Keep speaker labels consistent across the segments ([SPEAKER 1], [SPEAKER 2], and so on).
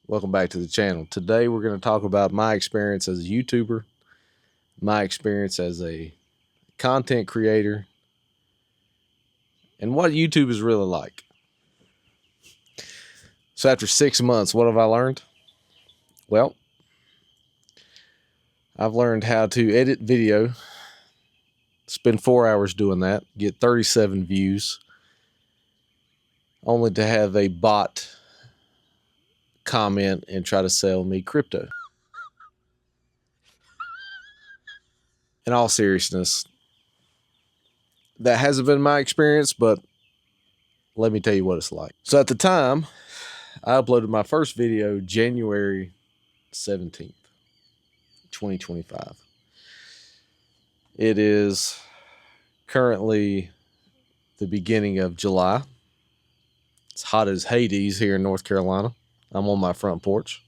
[SPEAKER 1] Welcome back to the channel. Today we're going to talk about my experience as a YouTuber, my experience as a content creator, and what YouTube is really like. So after 6 months, what have I learned? Well, I've learned how to edit video, spend 4 hours doing that, get 37 views, only to have a bot comment and try to sell me crypto. In all seriousness, that hasn't been my experience, but let me tell you what it's like. So at the time, I uploaded my first video January 17th, 2025. It is currently the beginning of July. It's hot as Hades here in North Carolina. I'm on my front porch.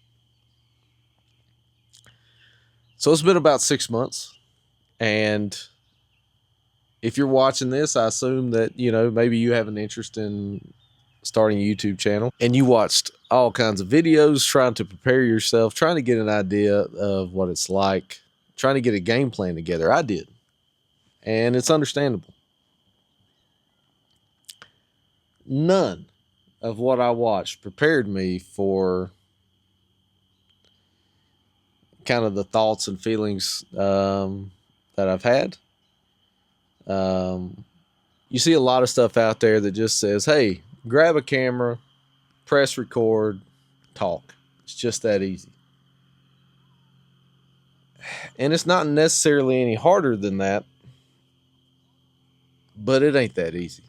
[SPEAKER 1] So it's been about 6 months. And if you're watching this, I assume that, maybe you have an interest in starting a YouTube channel and you watched all kinds of videos trying to prepare yourself, trying to get an idea of what it's like, trying to get a game plan together. I did. And it's understandable. None of what I watched prepared me for kind of the thoughts and feelings that I've had. You see a lot of stuff out there that just says, hey, grab a camera, press record, talk. It's just that easy. And it's not necessarily any harder than that, but it ain't that easy.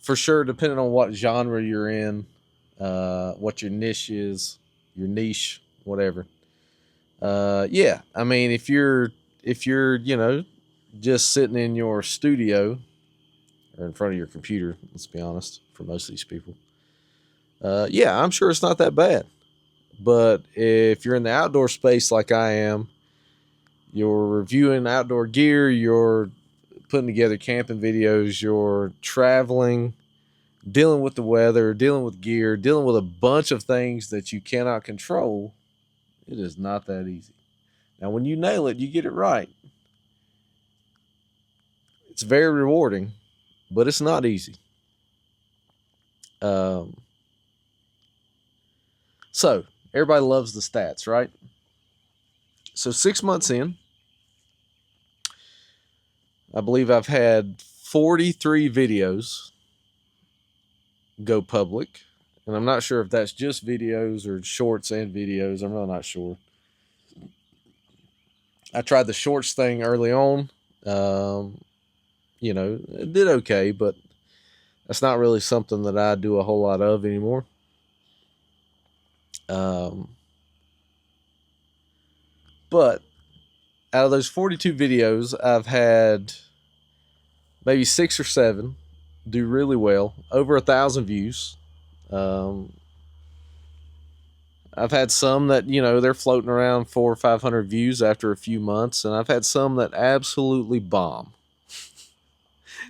[SPEAKER 1] For sure, depending on what genre you're in, what your niche is, whatever. Yeah, I mean, if you're, just sitting in your studio or in front of your computer, let's be honest, for most of these people, yeah, I'm sure it's not that bad. But if you're in the outdoor space like I am, you're reviewing outdoor gear, you're putting together camping videos, you're traveling, dealing with the weather, dealing with gear, dealing with a bunch of things that you cannot control, it is not that easy. Now, when you nail it, you get it right. It's very rewarding, but it's not easy. So, everybody loves the stats, right? So 6 months in, I believe I've had 43 videos go public. And I'm not sure if that's just videos or shorts and videos. I'm really not sure. I tried the shorts thing early on. It did okay, but that's not really something that I do a whole lot of anymore. But out of those 42 videos, I've had maybe 6 or 7 do really well, over 1,000 views. I've had some that, they're floating around 400 or 500 views after a few months, and I've had some that absolutely bomb.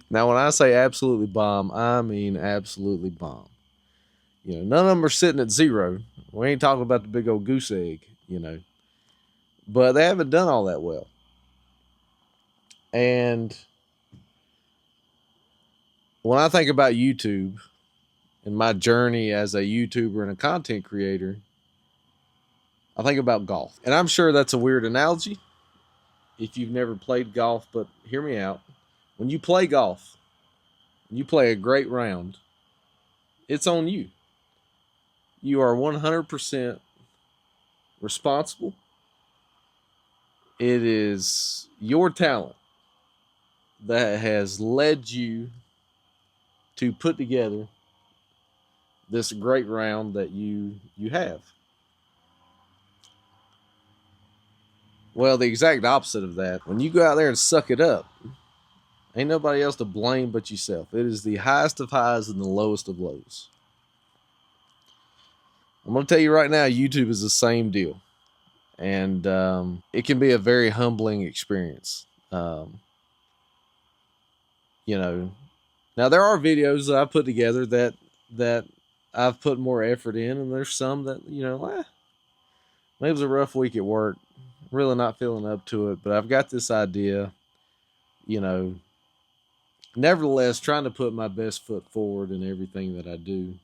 [SPEAKER 1] Now, when I say absolutely bomb, I mean absolutely bomb. None of them are sitting at 0. We ain't talking about the big old goose egg, but they haven't done all that well. And when I think about YouTube and my journey as a YouTuber and a content creator, I think about golf. And I'm sure that's a weird analogy if you've never played golf, but hear me out. When you play golf, you play a great round, it's on you. You are 100% responsible. It is your talent that has led you to put together this great round that you have. Well, the exact opposite of that, when you go out there and suck it up, ain't nobody else to blame but yourself. It is the highest of highs and the lowest of lows. I'm going to tell you right now, YouTube is the same deal. And it can be a very humbling experience. Now there are videos that I put together that I've put more effort in, and there's some that maybe it was a rough week at work, really not feeling up to it, but I've got this idea, you know. Nevertheless, trying to put my best foot forward in everything that I do.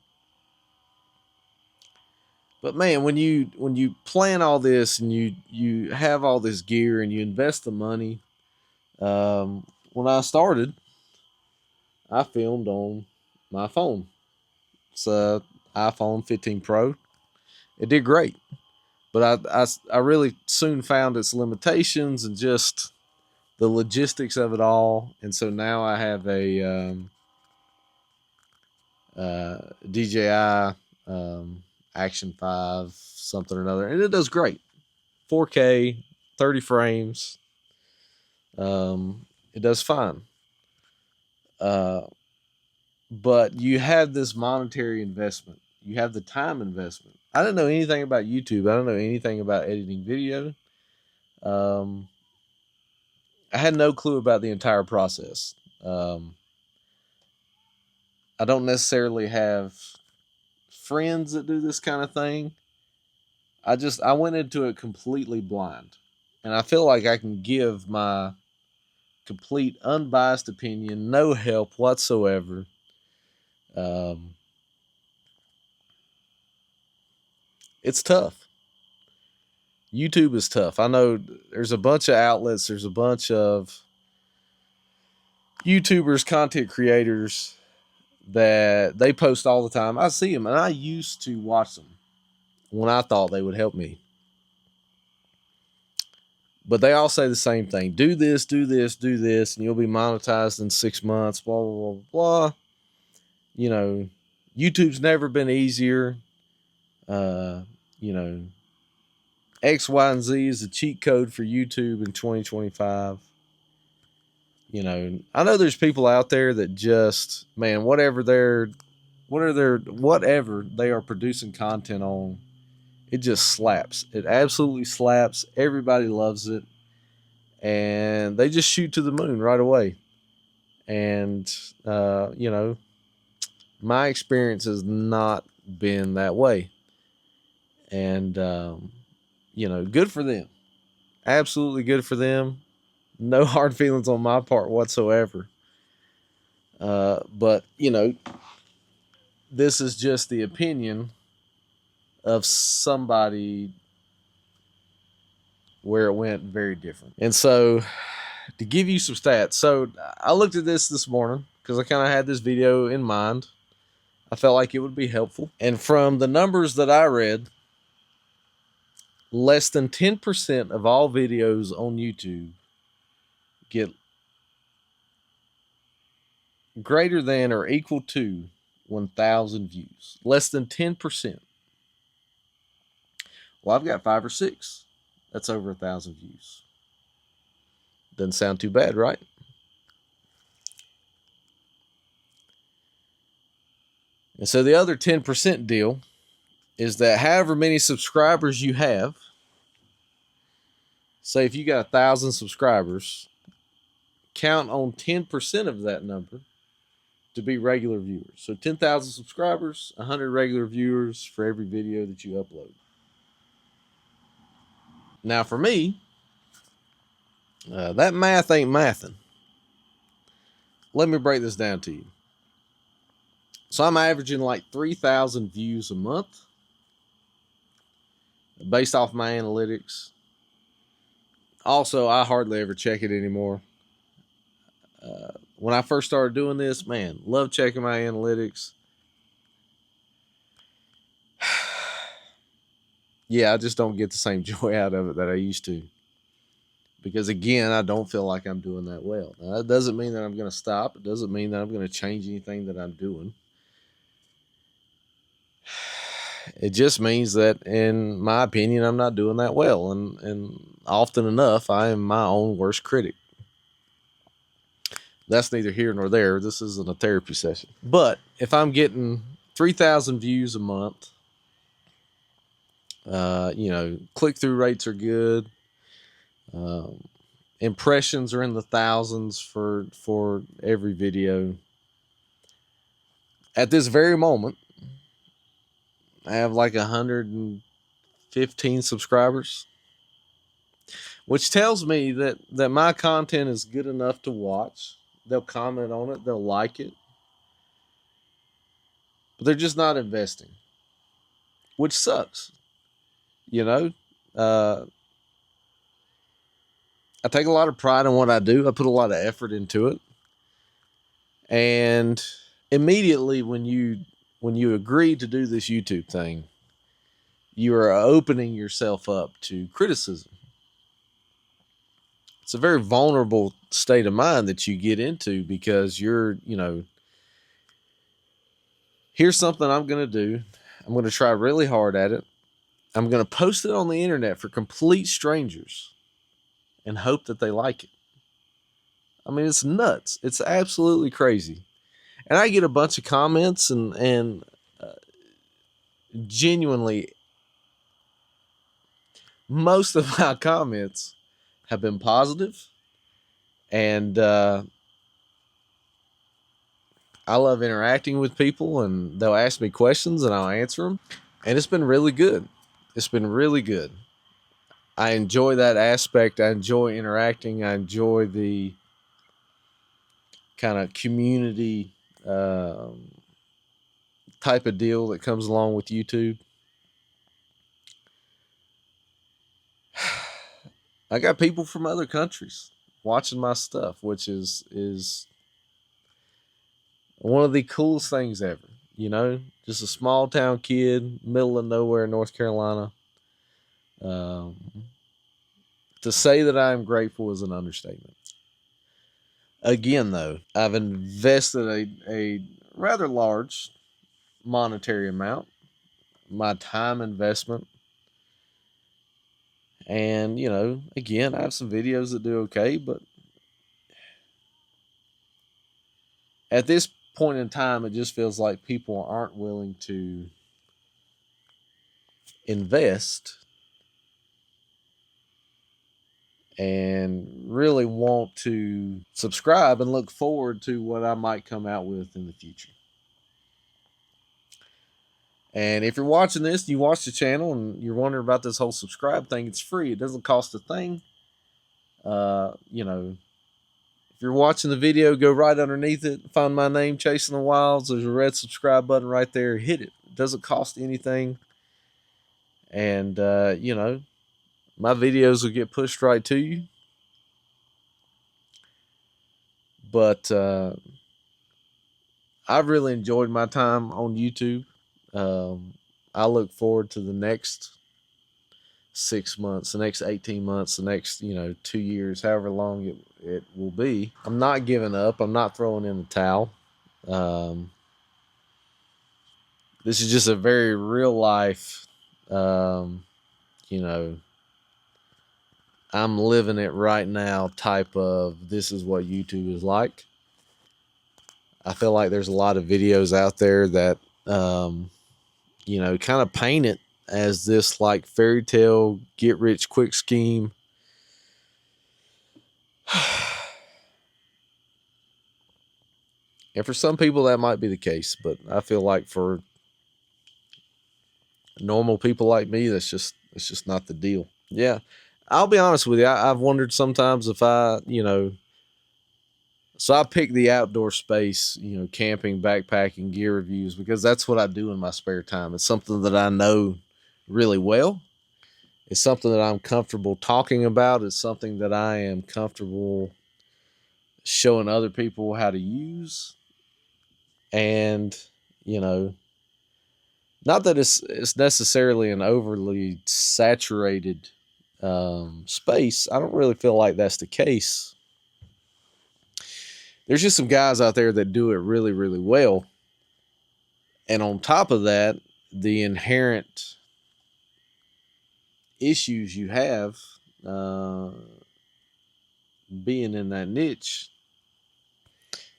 [SPEAKER 1] But man, when you plan all this and you have all this gear and you invest the money, when I started, I filmed on my phone. It's a iPhone 15 Pro. It did great, but I really soon found its limitations and just the logistics of it all. And so now I have a DJI Action 5 something or another, and it does great. 4K, 30 frames. It does fine. But you have this monetary investment. You have the time investment. I didn't know anything about YouTube. I don't know anything about editing video. Um, I had no clue about the entire process. I don't necessarily have friends that do this kind of thing. I went into it completely blind, and I feel like I can give my complete unbiased opinion, no help whatsoever. It's tough. YouTube is tough. I know there's a bunch of outlets, there's a bunch of YouTubers, content creators that they post all the time. I see them, and I used to watch them when I thought they would help me. But they all say the same thing. Do this, do this, do this, and you'll be monetized in 6 months, blah, blah, blah, blah. You know, YouTube's never been easier. You know, X, Y, and Z is a cheat code for YouTube in 2025. You know, I know there's people out there that just, man, whatever they are producing content on, it just slaps. It absolutely slaps. Everybody loves it. And they just shoot to the moon right away. And, you know, my experience has not been that way. And, you know, good for them. Absolutely good for them. No hard feelings on my part whatsoever. But, you know, this is just the opinion of somebody where it went very different. And so, to give you some stats, so I looked at this morning because I kind of had this video in mind. I felt like it would be helpful. And from the numbers that I read, less than 10% of all videos on YouTube get greater than or equal to 1,000 views. Less than 10%. Well, I've got 5 or 6. That's over 1,000 views. Doesn't sound too bad, right? And so the other 10% deal is that however many subscribers you have, say if you got 1,000 subscribers, count on 10% of that number to be regular viewers. So 10,000 subscribers, 100 regular viewers for every video that you upload. Now for me, that math ain't mathing. Let me break this down to you. So I'm averaging like 3,000 views a month based off my analytics. Also, I hardly ever check it anymore. When I first started doing this, man, love checking my analytics. Yeah, I just don't get the same joy out of it that I used to. Because again, I don't feel like I'm doing that well. Now, that doesn't mean that I'm going to stop. It doesn't mean that I'm going to change anything that I'm doing. It just means that, in my opinion, I'm not doing that well. And often enough, I am my own worst critic. That's neither here nor there. This isn't a therapy session. But if I'm getting 3,000 views a month, you know, click-through rates are good. Impressions are in the thousands for every video. At this very moment, I have like 115 subscribers, which tells me that my content is good enough to watch. They'll comment on it, they'll like it, but they're just not investing, which sucks. You know, uh, I take a lot of pride in what I do. I put a lot of effort into it, and immediately when you agree to do this YouTube thing, you are opening yourself up to criticism. It's a very vulnerable state of mind that you get into because here's something I'm going to do. I'm going to try really hard at it. I'm going to post it on the internet for complete strangers and hope that they like it. I mean, it's nuts. It's absolutely crazy. And I get a bunch of comments and genuinely most of my comments have been positive, and I love interacting with people, and they'll ask me questions and I'll answer them, and it's been really good. It's been really good. I enjoy that aspect. I enjoy interacting. I enjoy the kind of community type of deal that comes along with YouTube. I got people from other countries watching my stuff, which is one of the coolest things ever. Just a small town kid, middle of nowhere, North Carolina. Um, to say that I am grateful is an understatement. Again, though, I've invested a rather large monetary amount, my time investment. And, again, I have some videos that do okay, but at this point in time, it just feels like people aren't willing to invest and really want to subscribe and look forward to what I might come out with in the future. And if you're watching this, you watch the channel and you're wondering about this whole subscribe thing, it's free. It doesn't cost a thing. If you're watching the video, go right underneath it, find my name, Chasing the Wilds. There's a red subscribe button right there. Hit it. It doesn't cost anything. And, my videos will get pushed right to you. But I've really enjoyed my time on YouTube. I look forward to the next 6 months, the next 18 months, the next, 2 years, however long it will be. I'm not giving up. I'm not throwing in the towel. This is just a very real life, I'm living it right now type of this is what YouTube is like. I feel like there's a lot of videos out there that, kind of paint it as this like fairy tale, get rich quick scheme. And for some people that might be the case, but I feel like for normal people like me, it's just not the deal. Yeah. I'll be honest with you. I've wondered sometimes if so I pick the outdoor space, camping, backpacking, gear reviews, because that's what I do in my spare time. It's something that I know really well. It's something that I'm comfortable talking about. It's something that I am comfortable showing other people how to use. And, not that it's necessarily an overly saturated space. I don't really feel like that's the case. There's just some guys out there that do it really, really well. And on top of that, the inherent issues you have being in that niche,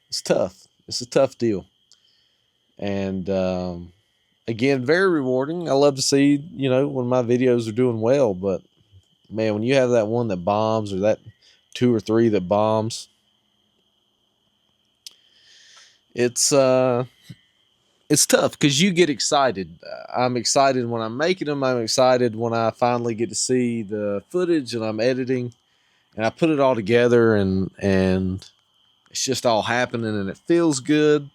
[SPEAKER 1] it's tough. It's a tough deal. And again, very rewarding. I love to see, when my videos are doing well. But, man, when you have that one that bombs or that 2 or 3 that bombs, it's it's tough because you get excited. I'm excited when I'm making them. I'm excited when I finally get to see the footage and I'm editing and I put it all together and it's just all happening and it feels good.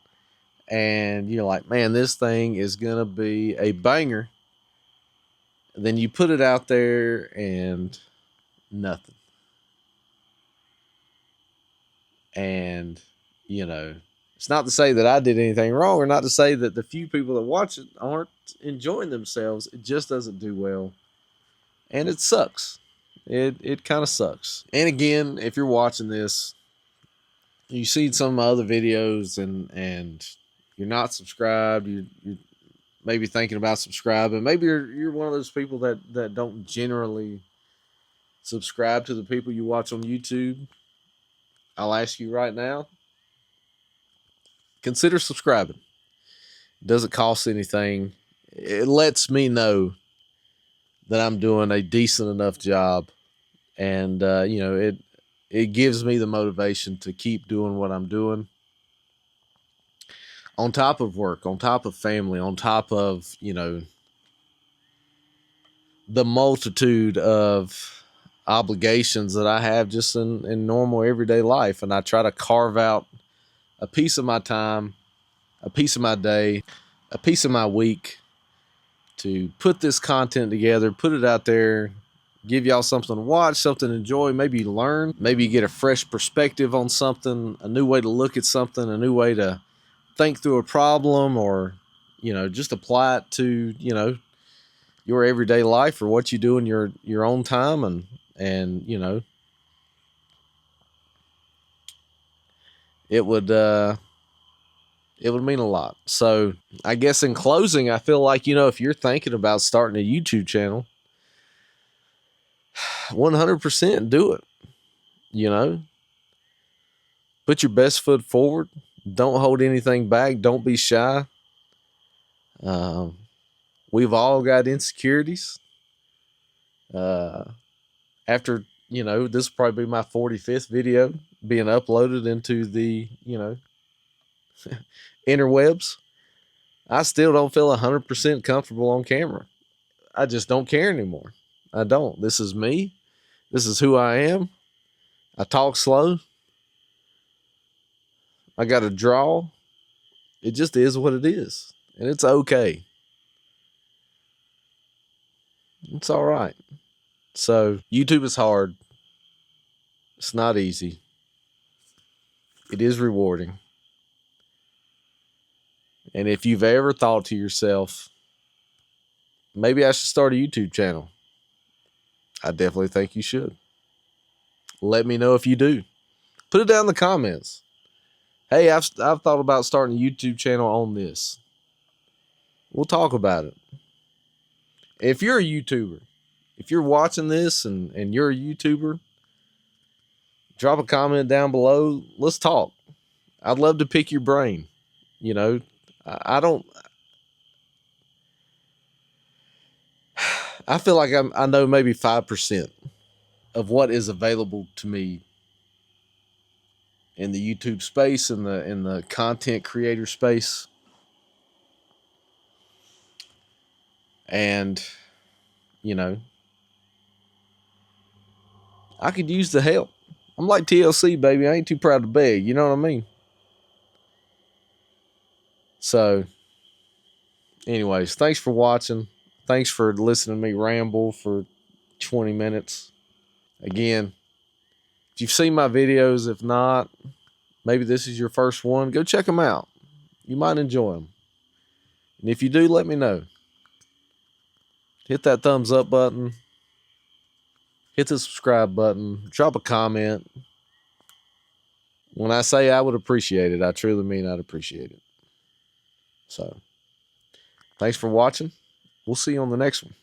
[SPEAKER 1] And you're like, man, this thing is gonna be a banger. And then you put it out there and nothing. And you know, it's not to say that I did anything wrong, or not to say that the few people that watch it aren't enjoying themselves. It just doesn't do well, and it sucks. It kind of sucks. And again, if you're watching this, you see some of my other videos, and you're not subscribed. You're maybe thinking about subscribing. Maybe you're one of those people that don't generally subscribe to the people you watch on YouTube. I'll ask you right now, consider subscribing. It doesn't cost anything. It lets me know that I'm doing a decent enough job, and it gives me the motivation to keep doing what I'm doing. On top of work, on top of family, on top of the multitude of obligations that I have just in normal everyday life, and I try to carve out a piece of my time, a piece of my day, a piece of my week to put this content together, put it out there, give y'all something to watch, something to enjoy, maybe learn, maybe get a fresh perspective on something, a new way to look at something, a new way to think through a problem, or just apply it to your everyday life or what you do in your own time, and it would mean a lot. So I guess in closing, I feel like, if you're thinking about starting a YouTube channel, 100% do it. Put your best foot forward. Don't hold anything back. Don't be shy. We've all got insecurities. After, this will probably be my 45th video being uploaded into the, interwebs. I still don't feel 100% comfortable on camera. I just don't care anymore. I don't. This is me. This is who I am. I talk slow. I got to draw. It just is what it is. And it's okay. It's all right. So, YouTube is hard. It's not easy. It is rewarding. And if you've ever thought to yourself, maybe I should start a YouTube channel, I definitely think you should. Let me know if you do. Put it down in the comments. Hey, I've thought about starting a YouTube channel on this. We'll talk about it. If you're a YouTuber, if you're watching this and you're a YouTuber, drop a comment down below. Let's talk. I'd love to pick your brain. I don't. I feel like I know maybe 5% of what is available to me in the YouTube space, in the content creator space. And I could use the help. I'm like TLC, baby. I ain't too proud to beg. You know what I mean? So, anyways, thanks for watching. Thanks for listening to me ramble for 20 minutes. Again, if you've seen my videos, if not, maybe this is your first one, go check them out. You might enjoy them. And if you do, let me know. Hit that thumbs up button. Hit the subscribe button. Drop a comment. When I say I would appreciate it, I truly mean I'd appreciate it. So, thanks for watching. We'll see you on the next one.